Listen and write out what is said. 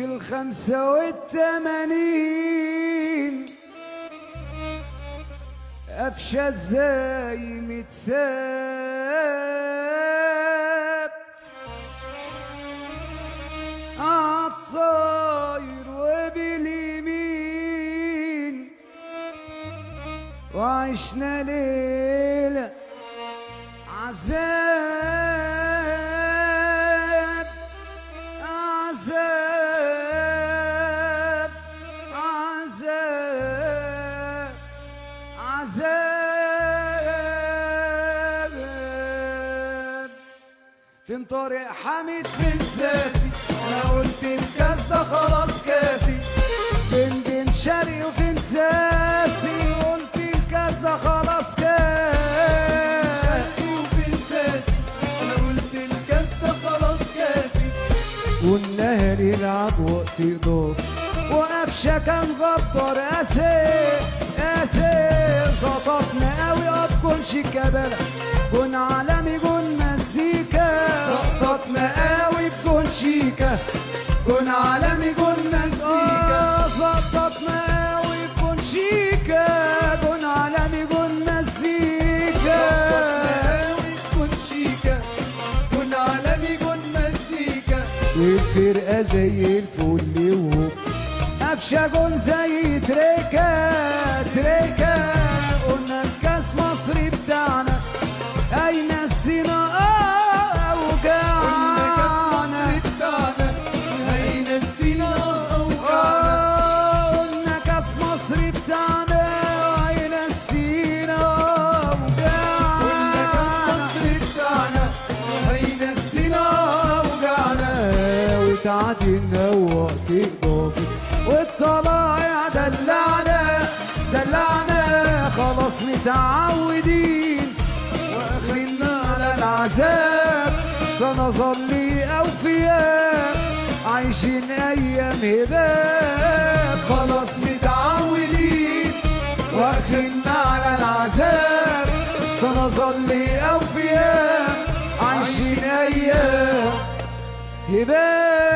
في ال85 قفشة ازاي متساب عالطاير وباليمين وعشنا ليلة عذاب عذاب عذاب عذاب. فين طارق حامد فين ساسي انا قلت الكاس ده خلاص كاسي. فين بن شرقي وفين ساسي قلت الكاس ده خلاص كاسي. وفين ساسي انا قلت الكاس ده خلاص كاسي. والنهر يلعب وقت اضافي وقفشه كان غدار قاسي ظبطنا قوي بكونش كبله كون عالمي كون مزيكا. ظبطنا قوي بكون شيكا كون عالمي كون مزيكا. ظبطنا قوي بكون شيكا كون عالمي كون مزيكا. ظبطنا قوي بكون شيكا كون عالمي كون مزيكا. والفرقه زي الفل وهو قفشه جون زي تريكا قلنا الكاس مصري بتاعنا اين السينا اوجعنا. اين السينا اوجعنا. قلنا كاس مصري بتاعنا اين السينا اوجعنا. اين السينا اوجعنا. وتعادلنا وقت اضافي والطلايع دلعنا خلاص متعودين واخرنا على العذاب سنظل اوفياء عايشين ايام هباب. خلاص متعودين واخرنا على العذاب سنظل اوفياء عايشين ايام هباب.